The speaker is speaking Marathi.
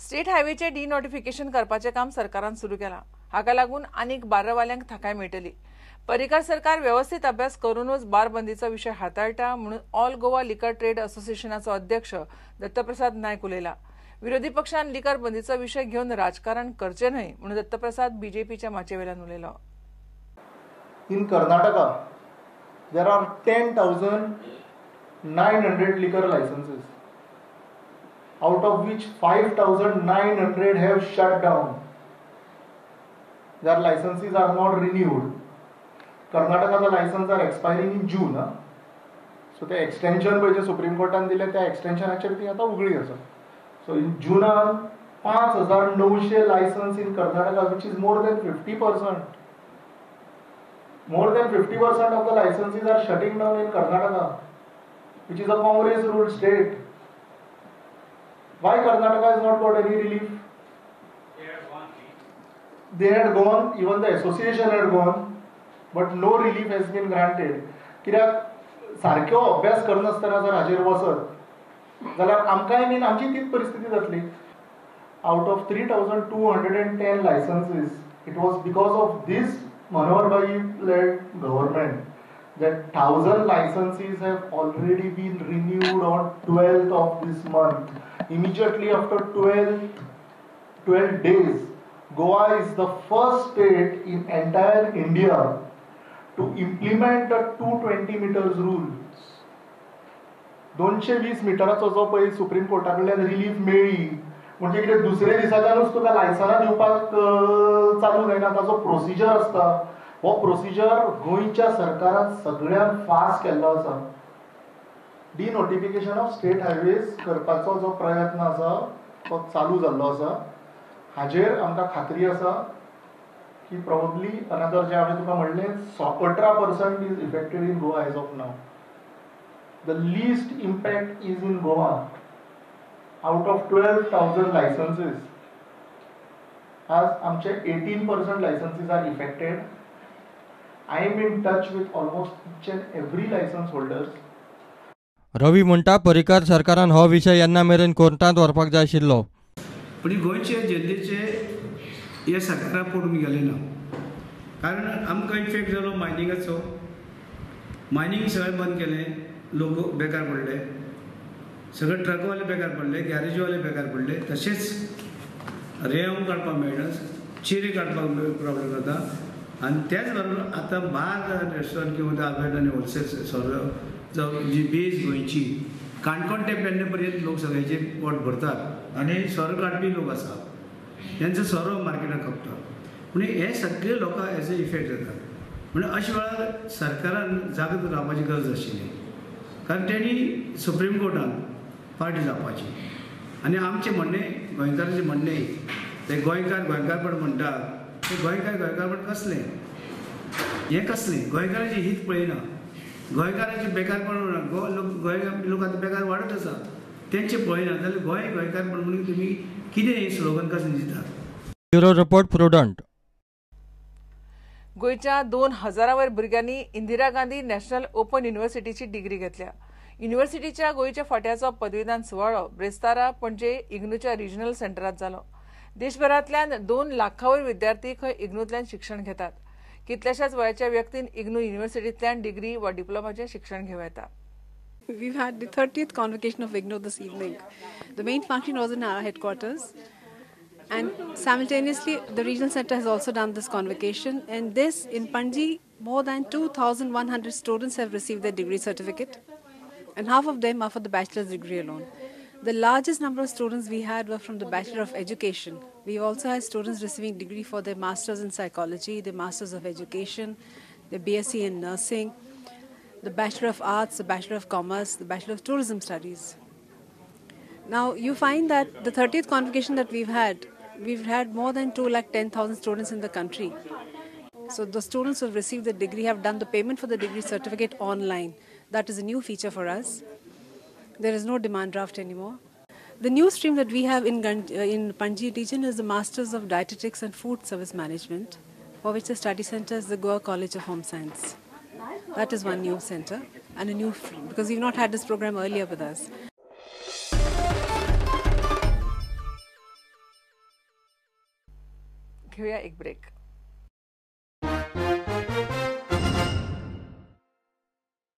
स्टेट हायवेचे डिनोटिफिकेशन करपाचे काम सरकारान सुरू केला. हाका लागून आनीक बारवाल्यांक थाकाय मेळटली. पर्रीकार सरकार व्यवस्थित अभ्यास करूनच बारबंदीचो विषय हाताळटा म्हणून ऑल गोवा लिकर ट्रेड असोसिएशनाचो अध्यक्ष दत्तप्रसाद नायक उलयला. विरोधी पक्षान लिकर बंदीचो विषय घेवन राजकारण करचे न्हय म्हणून दत्तप्रसाद बीजेपीच्या माचयेवेल्यान उलयलो. In Karnataka, there are 10,900 liquor licenses, out of which 5,900 have shut down. Their licenses are not renewed. Karnataka's licenses are expiring in June. So the extension which the Supreme Court has given, the extension actually आता उघडी आसा. So in June, 5,900 licenses in Karnataka, which is more than 50%. More than 50% of the licenses are shutting down in Karnataka, which is a Congress-ruled state. Why Karnataka has not got any relief? They had gone, even the association had gone, but no relief has been granted. कित्याक सारक्यो अभ्यास करनासतना जर हाजेर वसत जाल्यार आमकांय बीन आमची तीच परिस्थिती जातली. Out of 3,210 licenses, it was because of this Manohar Bhai-led government that 1,000 licenses have already been renewed on 12th of this month. Immediately after 12 days, Goa is the first state in entire India to implement the 220 meters rule. 220 मिटराचो जो पळय सुप्रीम कोर्टाकडल्यान रिलीफ मेळ्ळी म्हणजे कितें दुसरे दिसाच्यानूच तुका लायसनां दिवपाक चालू जायना. ताचो प्रोसिजर आसता. हो प्रोसिजर गोंयच्या सरकारान सगळ्यात फास्ट केल्लो आसा. डिनोटिफिकेशन ऑफ स्टेट हायवेज करपाचो जो प्रयत्न आसा तो चालू जाल्लो आसा. हाजेर आमकां खात्री आसा की प्रोबेबली अनदर जे हांवें तुका म्हणलें 18% is affected in Goa as of now. The least impact is in Goa. Out of 12,000 licenses, as आमचे 18% licenses are affected. I am in touch with almost each and every license holders. रवी म्हणटा पर्रीकार सरकारान हो विशय येन्ना मेरेन कोर्टांत व्हरपाक जाय आशिल्लो. पण गोंयचे जनतेचे हे सरकारा पडून गेले ना. कारण आमकां इफेक्ट जालो मायनिंगाचो. मायनिंग सगळें बंद केलें. लोक बेकार पडले. सगळे ट्रकवाले बेकार पडले. गॅरेजवाले बेकार पडले. तसेच रेंव काडपाक मेळना. चिरे काडपाक प्रॉब्लेम जाता. आनी त्याच बरोबर आतां बार रेस्टॉरंट किंवा आल्बर्ट आनी होलसेल सोरो जी बेज गोंयची काणकोण ते पेडणे पर्यंत लोक सगळ्याचे पोट भरतात. आनी सोरो काडपी लोक आसा. तेंचो सोरो मार्केटाक खपता. म्हणजे हे सगळे लोकांक हेजो इफेक्ट जाता. म्हणजे अशा वेळार सरकारान जागृत रावपाची गरज आशिल्ली. कारण तेणी सुप्रीम कोर्टान पार्टी जावपाची. आनी आमचें म्हणणें गोंयकारांचें म्हणणें ते गोंयकारपण म्हणटा ते गोंयकारपण कसलें हें कसलें गोंयकारांचें हीत पळयना. गोंयकारांचें बेकारपण गोंय लोक आतां बेकार वाडत आसा तेंचें पळयना जाल्यार गोंयकारपण म्हणून तुमी कितें हें स्लोगन कसलें दितात. Bureau report Prudent. गोंयच्या 2,000 वयर भुरग्यांनी इंदिरा गांधी नॅशनल ओपन युनिव्हर्सिटीची डिग्री घेतल्या. युनिव्हर्सिटीच्या गोंयच्या फांट्याचो पदवीदान सुवाळो ब्रेस्तारा पणजे इग्नूच्या रिजनल सेंटरांत जालो. देशभरांतल्यान 2 लाखां वयर विद्यार्थी खंय इग्नूंतल्यान शिक्षण घेतात. कितल्याशाच वयाच्या व्यक्तीन इग्नू युनिव्हर्सिटींतल्यान डिग्री वा डिप्लोमाचें शिक्षण घेवं येता. We've had the 30th convocation of IGNOU this evening. The main function was in our headquarters, and simultaneously the regional centre has also done this convocation. And this in Panji, more than 2,100 students have received their degree certificate, and half of them are for the bachelor's degree alone. The largest number of students we had were from the Bachelor of Education. We also had students receiving degree for their Masters in Psychology, their Masters of Education, their BSc in Nursing, the Bachelor of Arts, the Bachelor of Commerce, the Bachelor of Tourism Studies. Now you find that the 30th convocation that we've had more than 210,000 students in the country. So the students who have received the degree have done the payment for the degree certificate online. That is a new feature for us. There is no demand draft anymore. The new stream that we have in Panji region is the Masters of Dietetics and Food Service Management, for which the study center is the Goa College of Home Science. That is one new center and a new, because we've not had this program earlier with us. घेऊया एक ब्रेक.